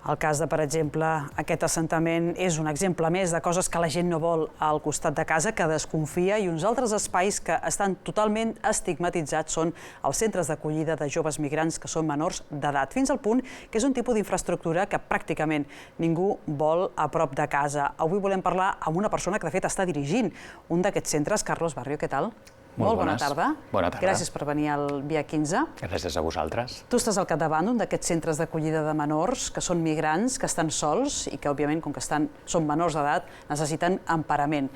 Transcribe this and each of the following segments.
El cas de, per exemple, aquest assentament és un exemple més de coses que la gent no vol al costat de casa, que desconfia, i uns altres espais que estan totalment estigmatitzats són els centres d'acollida de joves migrants que són menors d'edat, fins al punt que és un tipus d'infraestructura que pràcticament ningú vol a prop de casa. Avui volem parlar amb una persona que de fet està dirigint un d'aquests centres. Carlos Barrio, què tal? Molt bona tarda. Bona tarda. Gràcies per venir al Via 15. Gràcies a vosaltres. Tu estàs al capdavant d'un d'aquests centres d'acollida de menors que són migrants, que estan sols i que, òbviament, com que són menors d'edat, necessiten emparament.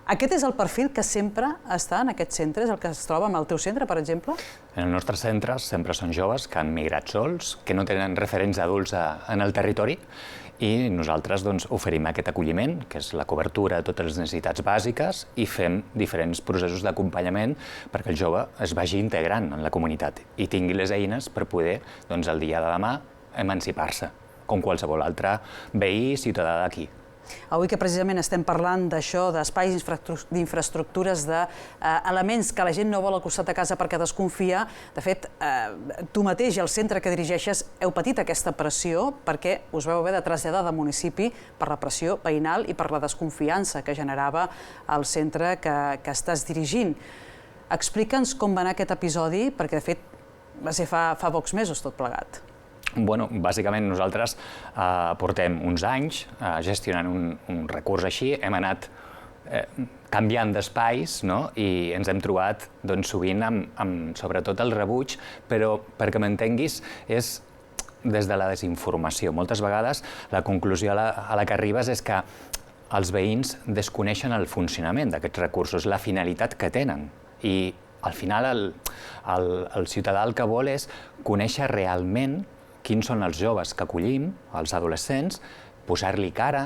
Aquest és el perfil que sempre està en aquest centre? És el que es troba en el teu centre, per exemple? En els nostres centres sempre són joves que han migrat sols, que no tenen referents adults en el territori, i nosaltres oferim aquest acolliment, que és la cobertura de totes les necessitats bàsiques, i fem diferents processos d'acompanyament perquè el jove es vagi integrant en la comunitat i tingui les eines per poder, el dia de demà, emancipar-se, com qualsevol altre veí i ciutadà d'aquí. Avui que precisament estem parlant d'això, d'espais, d'infraestructures, d'elements que la gent no vol al costat de casa perquè desconfia, de fet, tu mateix i el centre que dirigeixes heu patit aquesta pressió perquè us vau haver de traslladar de municipi per la pressió veïnal i per la desconfiança que generava el centre que estàs dirigint. Explica'ns com va anar aquest episodi, perquè de fet va ser fa pocs mesos tot plegat. Bueno, bàsicament nosaltres portem uns anys gestionant un recurs així, hem anat canviant d'espais i ens hem trobat sovint amb sobretot el rebuig, però perquè m'entenguis és des de la desinformació. Moltes vegades la conclusió a la que arribes és que els veïns desconeixen el funcionament d'aquests recursos, la finalitat que tenen, i al final el ciutadà el que vol és conèixer realment quins són els joves que acollim, els adolescents, posar-li cara,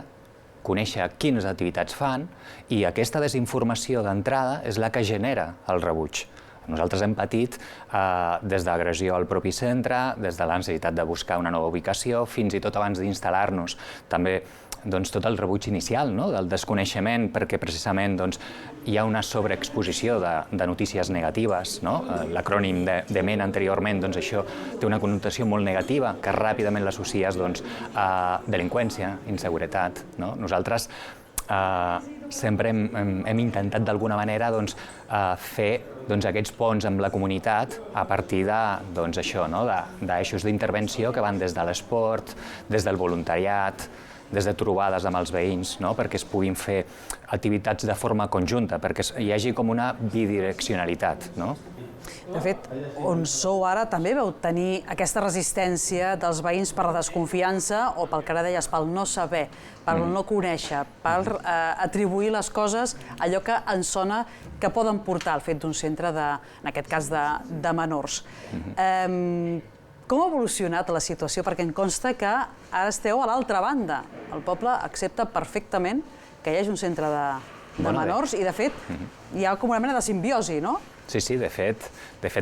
conèixer quines activitats fan, i aquesta desinformació d'entrada és la que genera el rebuig. Nosaltres hem patit des d'agressió al propi centre, des de la necessitat de buscar una nova ubicació, fins i tot abans d'instal·lar-nos. També tot el rebuig inicial del desconeixement, perquè precisament hi ha una sobreexposició de notícies negatives. L'acrònim de MEN anteriorment, això té una connotació molt negativa, que ràpidament l'associes a delinqüència, inseguretat. Nosaltres sempre hem intentat d'alguna manera fer aquests ponts amb la comunitat a partir d'eixos d'intervenció que van des de l'esport, des del voluntariat, des de trobades amb els veïns, perquè es puguin fer activitats de forma conjunta, perquè hi hagi com una bidireccionalitat. De fet, on sou ara també vau tenir aquesta resistència dels veïns per la desconfiança o pel que ara deies, pel no saber, pel no conèixer, per atribuir les coses a allò que ens sona que poden portar al fet d'un centre, en aquest cas, de menors. Com ha evolucionat la situació? Perquè em consta que ara esteu a l'altra banda. El poble accepta perfectament que hi hagi un centre de menors i, de fet, hi ha com una mena de simbiosi, no? Sí, de fet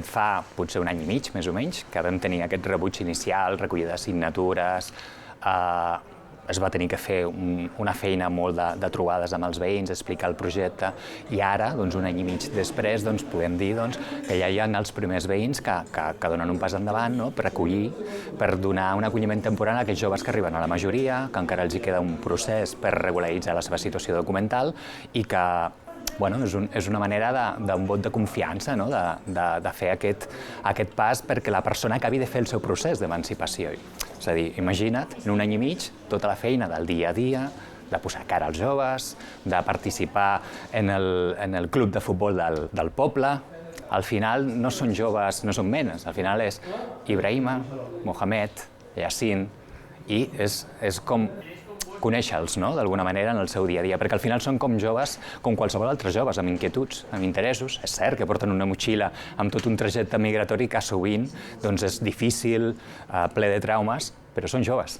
fa potser un any i mig, més o menys, que vam tenir aquest rebuig inicial, recollida de signatures, es va tenir que fer una feina molt de trobades amb els veïns, explicar el projecte, i ara, un any i mig després, podem dir que ja hi ha els primers veïns que donen un pas endavant per acollir, per donar un acolliment temporal a aquells joves que arriben a la majoria, que encara els hi queda un procés per regularitzar la seva situació documental i que és una manera d'un vot de confiança, de fer aquest pas perquè la persona acabi de fer el seu procés d'emancipació. És a dir, imagina't, en un any i mig, tota la feina del dia a dia, de posar cara als joves, de participar en el club de futbol del poble. Al final no són joves, no són menes, al final és Ibrahima, Mohamed, Yassin, i és com conèixer-los, d'alguna manera, en el seu dia a dia, perquè al final són com joves, com qualsevol altre joves, amb inquietuds, amb interessos. És cert que porten una motxilla amb tot un trajecte migratori que sovint és difícil, ple de traumes, però són joves.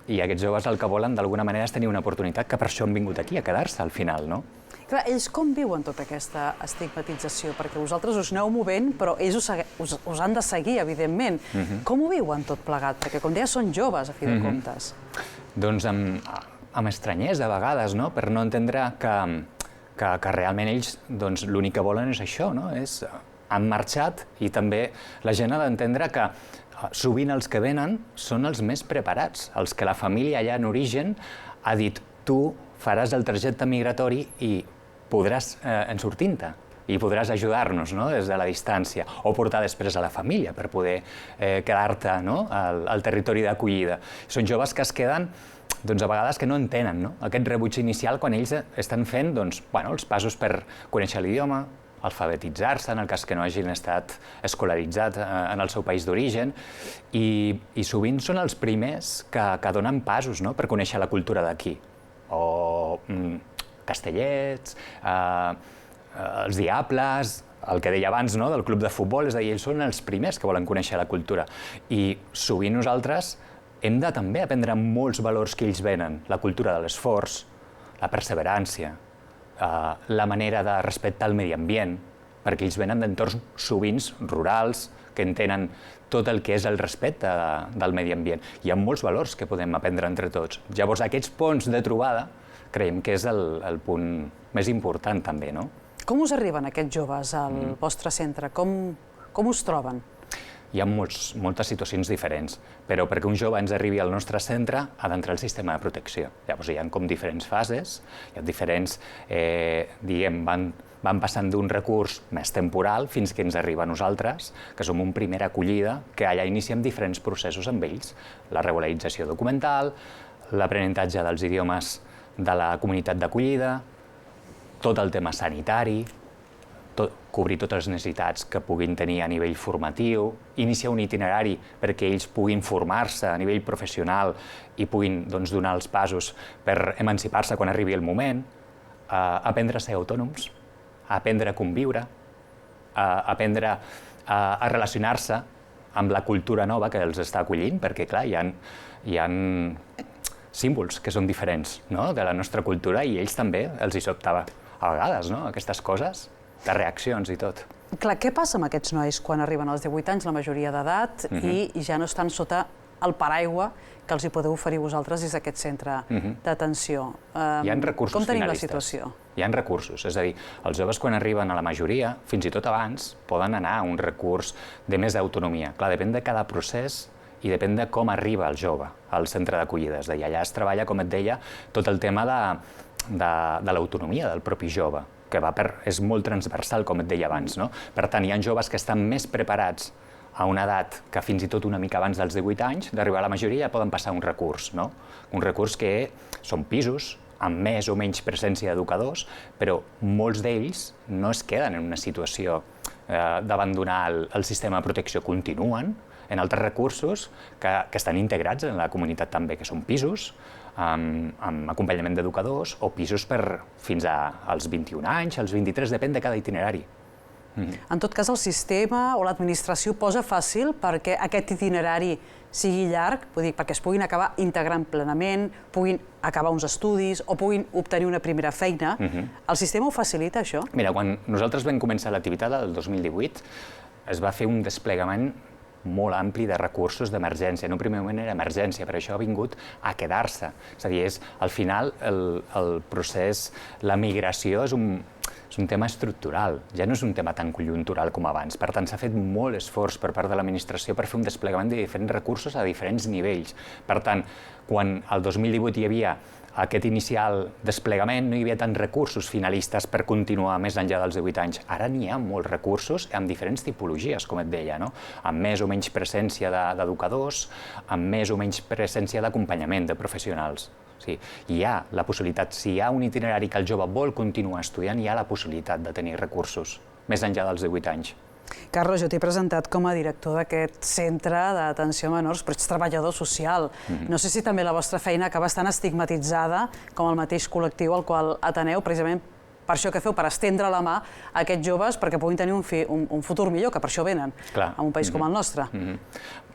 I aquests joves el que volen, d'alguna manera, és tenir una oportunitat, que per això han vingut aquí, a quedar-se al final, no? Clar, ells com viuen tota aquesta estigmatització? Perquè vosaltres us aneu movent, però ells us han de seguir, evidentment. Com ho viuen tot plegat? Perquè, com deia, són joves, a fi de comptes. Doncs amb estranyesa, a vegades, per no entendre que realment ells l'únic que volen és això, han marxat, i també la gent ha d'entendre que sovint els que venen són els més preparats, els que la família allà en origen ha dit tu faràs el trajecte migratori i podràs sortir-te i podràs ajudar-nos, no?, des de la distància, o portar després a la família per poder quedar-te, no?, al territori d'acollida. Són joves que es queden doncs a vegades que no entenen, no?, aquest rebuig inicial quan ells estan fent doncs, bueno, els passos per conèixer l'idioma, alfabetitzar-se, en el cas que no hagin estat escolaritzats en el seu país d'origen, i sovint són els primers que donen passos, no?, per conèixer la cultura d'aquí. O Castellets, els Diables, el que deia abans, no?, del club de futbol, és a dir, ells són els primers que volen conèixer la cultura. I sovint nosaltres hem de també aprendre molts valors que ells venen, la cultura de l'esforç, la perseverància, la manera de respectar el medi ambient, perquè ells venen d'entorns sovint rurals, que entenen tot el que és el respecte del medi ambient. Hi ha molts valors que podem aprendre entre tots. Llavors, aquests ponts de trobada creiem que és el punt més important també, no? Com us arriben aquests joves al vostre centre? Com us troben? Hi ha moltes situacions diferents, però perquè un jove ens arribi al nostre centre ha d'entrar al sistema de protecció. Llavors hi ha com diferents fases, hi ha diferents, diguem, van passant d'un recurs més temporal fins que ens arriba a nosaltres, que som un primera acollida, que allà iniciem diferents processos amb ells. La regularització documental, l'aprenentatge dels idiomes de la comunitat d'acollida, tot el tema sanitari, cobrir totes les necessitats que puguin tenir a nivell formatiu, iniciar un itinerari perquè ells puguin formar-se a nivell professional i puguin donar els passos per emancipar-se quan arribi el moment, aprendre a ser autònoms, aprendre a conviure, aprendre a relacionar-se amb la cultura nova que els està acollint, perquè, clar, hi ha símbols que són diferents, no?, de la nostra cultura i ells també els hi sobtava a vegades, no?, aquestes coses, de reaccions i tot. Clar, què passa amb aquests nois quan arriben als 18 anys, la majoria d'edat, i ja no estan sota el paraigua que els hi podeu oferir vosaltres des d'aquest centre d'atenció? Hi ha recursos finalistes. Com tenim la situació? Hi ha recursos, és a dir, els joves quan arriben a la majoria, fins i tot abans, poden anar a un recurs de més autonomia. Clar, depèn de cada procés i depèn de com arriba el jove al centre d'acollida. És a dir, allà es treballa, com et deia, tot el tema de l'autonomia del propi jove, que és molt transversal, com et deia abans, no? Per tant, hi ha joves que estan més preparats a una edat que fins i tot una mica abans dels 18 anys, d'arribar a la majoria, poden passar un recurs, no? Un recurs que són pisos, amb més o menys presència d'educadors, però molts d'ells no es queden en una situació d'abandonar el sistema de protecció, continuen en altres recursos que estan integrats en la comunitat també, que són pisos, amb acompanyament d'educadors o pisos fins als 21 anys, als 23, depèn de cada itinerari. En tot cas, el sistema o l'administració posa fàcil perquè aquest itinerari sigui llarg, vull dir, perquè es puguin acabar integrant plenament, puguin acabar uns estudis o puguin obtenir una primera feina. El sistema ho facilita, això? Mira, quan nosaltres vam començar l'activitat el 2018, es va fer un desplegament molt ampli de recursos d'emergència. En un primer moment era emergència, però això ha vingut a quedar-se. És a dir, al final el procés, la migració és un tema estructural, ja no és un tema tan conjuntural com abans. Per tant, s'ha fet molt esforç per part de l'administració per fer un desplegament de diferents recursos a diferents nivells. Per tant, quan el 2018 hi havia aquest inicial desplegament, no hi havia tants recursos finalistes per continuar més enllà dels 18 anys. Ara n'hi ha molts recursos amb diferents tipologies, com et deia, no? Amb més o menys presència d'educadors, amb més o menys presència d'acompanyament de professionals. Sí, hi ha la possibilitat, si hi ha un itinerari que el jove vol continuar estudiant, hi ha la possibilitat de tenir recursos més enllà dels 18 anys. Carlos, jo t'he presentat com a director d'aquest centre d'atenció a menors, però ets treballador social. No sé si també la vostra feina acaba estant estigmatitzada com el mateix col·lectiu al qual ateneu, precisament per això que feu, per estendre la mà a aquests joves perquè puguin tenir un futur millor, que per això venen a un país com el nostre.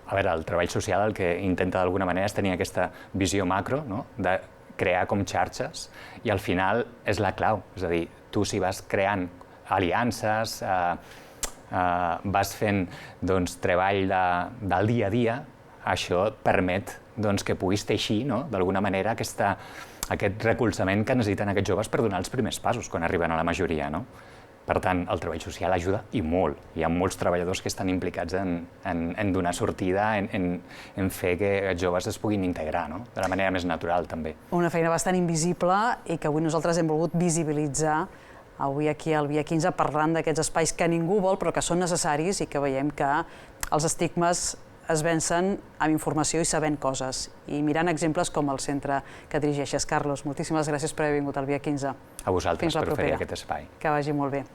A veure, el treball social el que intenta d'alguna manera és tenir aquesta visió macro, de crear com xarxes, i al final és la clau. És a dir, tu si vas creant aliances, vas fent treball del dia a dia, això et permet que puguis teixir d'alguna manera aquest recolzament que necessiten aquests joves per donar els primers passos quan arriben a la majoria. Per tant, el treball social ajuda i molt. Hi ha molts treballadors que estan implicats en donar sortida, en fer que els joves es puguin integrar, no? De la manera més natural, també. Una feina bastant invisible i que avui nosaltres hem volgut visibilitzar avui aquí al Via 15 parlant d'aquests espais que ningú vol però que són necessaris i que veiem que els estigmes es vencen amb informació i sabent coses i mirant exemples com el centre que dirigeixes. Carlos, moltíssimes gràcies per haver vingut al Via 15. A vosaltres per oferir aquest espai. Que vagi molt bé.